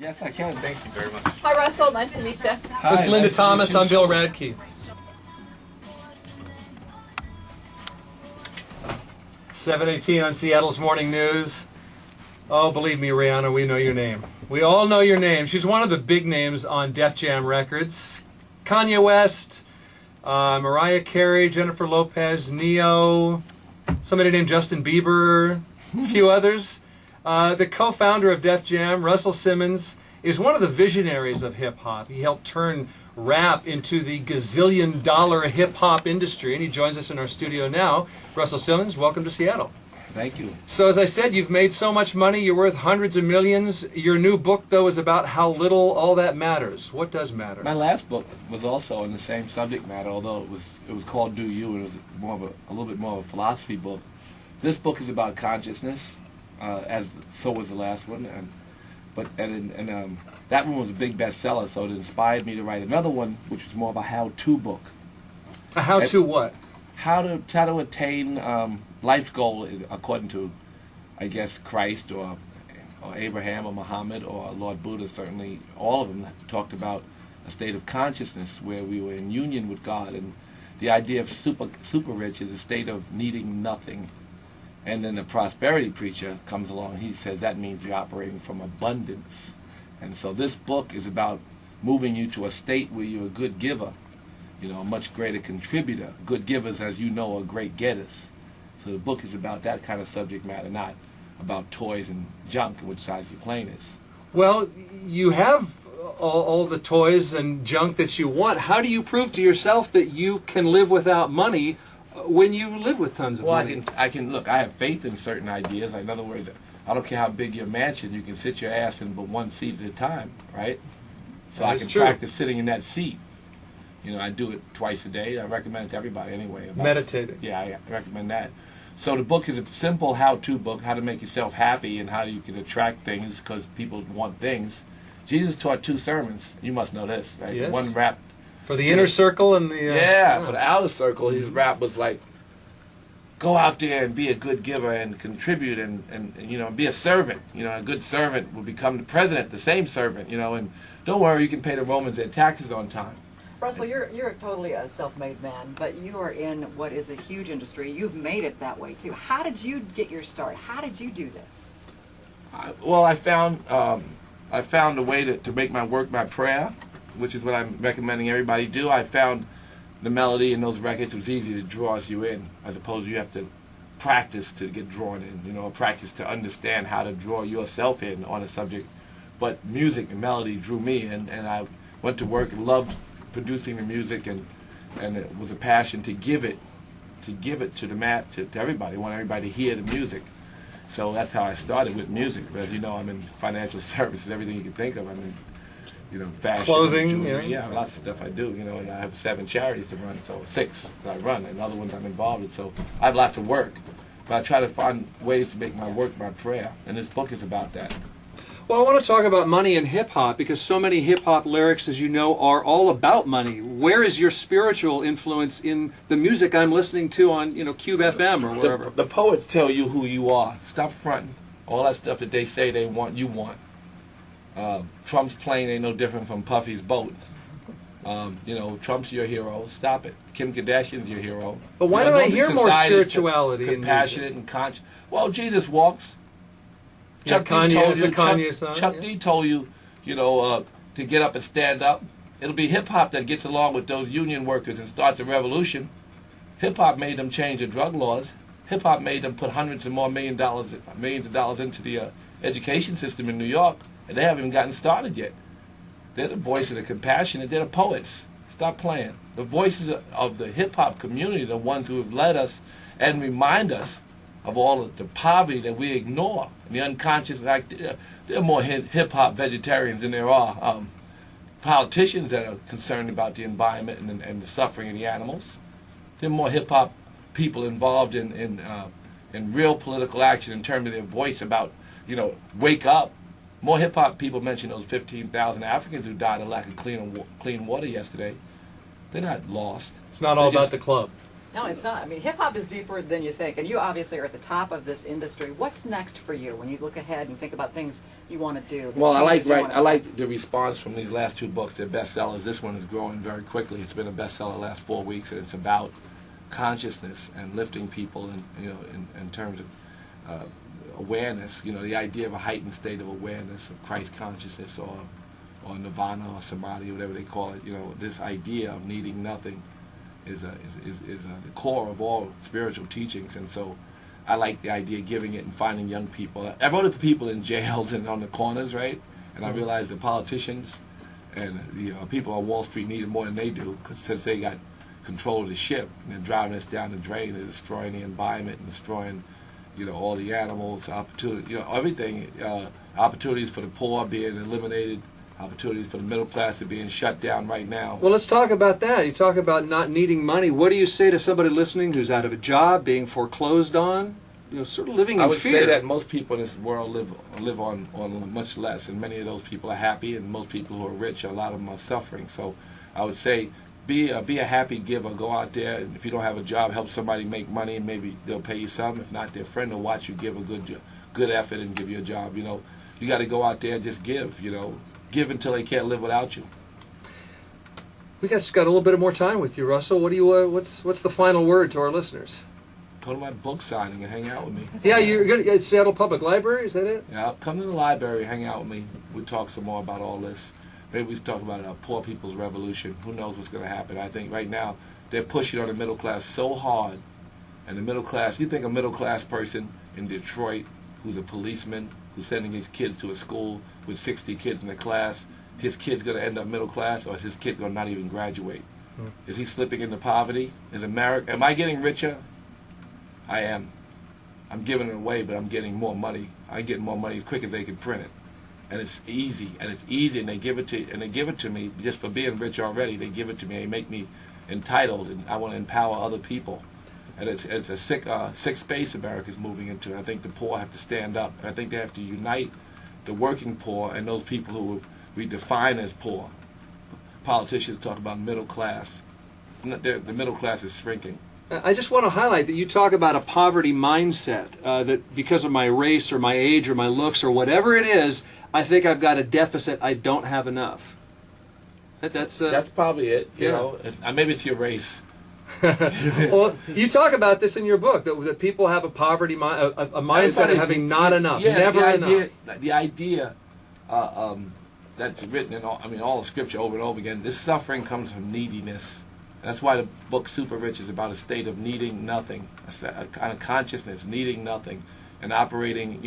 Yes, I can. Thank you very much. Hi, Russell. Nice to meet you. Hi, This is Linda nice to Thomas. meet you. I'm Bill Radke. 7:18 on Seattle's Morning News. Oh, believe me, Rihanna, we know your name. We all know your name. She's one of the big names on Def Jam Records. Kanye West, Mariah Carey, Jennifer Lopez, Neo, somebody named Justin Bieber, a few others. The co-founder of Def Jam, Russell Simmons, is one of the visionaries of hip-hop. He helped turn rap into the gazillion-dollar hip-hop industry, and he joins us in our studio now. Russell Simmons, welcome to Seattle. Thank you. So as I said, you've made so much money, you're worth hundreds of millions. Your new book, though, is about how little all that matters. What does matter? My last book was also in the same subject matter, although it was called Do You, and it was more of a little bit more of a philosophy book. This book is about consciousness, as so was the last one, that one was a big bestseller, so it inspired me to write another one, which was more of a how-to book. A how-to what? How to attain life's goal according to, I guess, Christ or Abraham or Muhammad or Lord Buddha. Certainly, all of them talked about a state of consciousness where we were in union with God, and the idea of super rich is a state of needing nothing. And then the prosperity preacher comes along. He says that means you're operating from abundance. And so this book is about moving you to a state where you're a good giver, a much greater contributor. Good givers, as you know, are great getters. So the book is about that kind of subject matter, not about toys and junk, which size your plane is. Well, you have all the toys and junk that you want. How do you prove to yourself that you can live without money when you live with tons of money? Well, I can look. I have faith in certain ideas. In other words, I don't care how big your mansion, you can sit your ass in but one seat at a time, right? So I can practice sitting in that seat. I do it twice a day. I recommend it to everybody anyway. Meditating. Yeah, I recommend that. So the book is a simple how-to book, how to make yourself happy and how you can attract things because people want things. Jesus taught 2 sermons. You must know this, right? Yes. One rap. For the inner circle and the... For the outer circle, his rap was like, go out there and be a good giver and contribute and be a servant. A good servant will become the president, the same servant, and don't worry, you can pay the Romans their taxes on time. Russell, you're totally a self-made man, but you are in what is a huge industry. You've made it that way, too. How did you get your start? How did you do this? I found a way to make my work my prayer, which is what I'm recommending everybody do. I found the melody in those records was easy to draw you in, as opposed to you have to practice to get drawn in, practice to understand how to draw yourself in on a subject. But music and melody drew me, and I went to work and loved producing the music, and it was a passion to give it to the to everybody. I want everybody to hear the music. So that's how I started with music. As you know, I'm in financial services, everything you can think of. I'm in fashion, clothing, yeah, lots of stuff I do. And I have 7 charities to run, so 6 that I run, and other ones I'm involved in. So I have lots of work, but I try to find ways to make my work my prayer, and this book is about that. Well, I want to talk about money and hip-hop, because so many hip-hop lyrics, as you know, are all about money. Where is your spiritual influence in the music I'm listening to on, Cube FM or wherever? The poets tell you who you are. Stop fronting. All that stuff that they say they want, you want. Trump's plane ain't no different from Puffy's boat. Trump's your hero. Stop it. Kim Kardashian's your hero. But why don't I hear more spirituality in compassionate and conscious? Well, Jesus walks. Chuck D told you, to get up and stand up. It'll be hip-hop that gets along with those union workers and starts a revolution. Hip-hop made them change the drug laws. Hip-hop made them put hundreds and more millions of dollars into the education system in New York, and they haven't even gotten started yet. They're the voice of the compassionate. They're the poets. Stop playing. The voices of the hip-hop community are the ones who have led us and remind us of all of the poverty that we ignore and the unconscious. There are more hip-hop vegetarians than there are politicians that are concerned about the environment and the suffering of the animals. There are more hip-hop people involved in real political action in terms of their voice about, wake up. More hip-hop people mention those 15,000 Africans who died of lack of clean water yesterday. They're not lost. It's not all about the club. No, it's not. I mean, hip-hop is deeper than you think, and you obviously are at the top of this industry. What's next for you when you look ahead and think about things you want to do? Well, I like the response from these last two books. They're bestsellers. This one is growing very quickly. It's been a bestseller the last 4 weeks, and it's about consciousness and lifting people in terms of awareness. The idea of a heightened state of awareness, of Christ consciousness, or nirvana, or samadhi, whatever they call it. This idea of needing nothing is the core of all spiritual teachings, and so I like the idea of giving it and finding young people. I wrote it for people in jails and on the corners, right? And I realized the politicians and people on Wall Street need it more than they do, because since they got control of the ship and they're driving us down the drain, they're destroying the environment and destroying, all the animals, opportunity, everything. Opportunities for the poor being eliminated. Opportunities for the middle class are being shut down right now. Well, let's talk about that. You talk about not needing money. What do you say to somebody listening who's out of a job, being foreclosed on, sort of living in fear? I would say that most people in this world live on much less, and many of those people are happy, and most people who are rich, a lot of them are suffering. So I would say be a happy giver. Go out there, and if you don't have a job, help somebody make money, and maybe they'll pay you some. If not, their friend will watch you give a good effort and give you a job. You got to go out there and just give. Give until they can't live without you. We just got a little bit more time with you, Russell. What do you? What's the final word to our listeners? Go to my book signing and hang out with me. Yeah, you're good at Seattle Public Library. Is that it? Yeah, come to the library, hang out with me. We'll talk some more about all this. Maybe we talk about poor people's revolution. Who knows what's going to happen? I think right now they're pushing on the middle class so hard, and the middle class. You think a middle class person in Detroit who's a policeman, who's sending his kids to a school with 60 kids in the class, his kid's going to end up middle class, or is his kid going to not even graduate? Is he slipping into poverty? Am I getting richer? I am. I'm giving it away, but I'm getting more money. I get more money as quick as they can print it. And it's easy, and they give it to me just for being rich already. They give it to me, they make me entitled, and I want to empower other people. And it's a sick space America's moving into. And I think the poor have to stand up. And I think they have to unite the working poor and those people who we define as poor. Politicians talk about middle class. The middle class is shrinking. I just want to highlight that you talk about a poverty mindset, that because of my race or my age or my looks or whatever it is, I think I've got a deficit, I don't have enough. That's probably it. Maybe it's your race. Well, you talk about this in your book, that people have a poverty a mindset of having not enough, never enough. The idea that's written in all the scripture over and over again. This suffering comes from neediness. And that's why the book Super Rich is about a state of needing nothing, a kind of consciousness, needing nothing, and operating,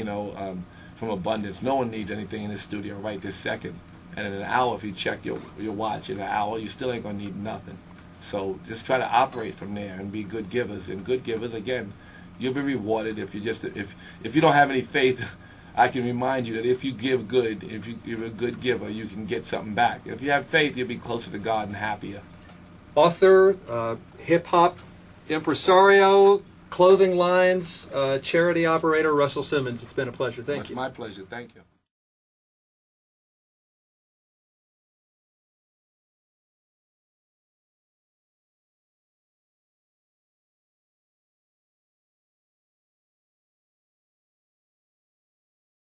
from abundance. No one needs anything in this studio right this second. And in an hour, if you check your watch, in an hour, you still ain't gonna need nothing. So just try to operate from there and be good givers. And good givers, again, you'll be rewarded if you don't have any faith. I can remind you that if you give good, if you're a good giver, you can get something back. If you have faith, you'll be closer to God and happier. Author, hip-hop impresario, clothing lines, charity operator, Russell Simmons. It's been a pleasure. Thank you. It's my pleasure. Thank you.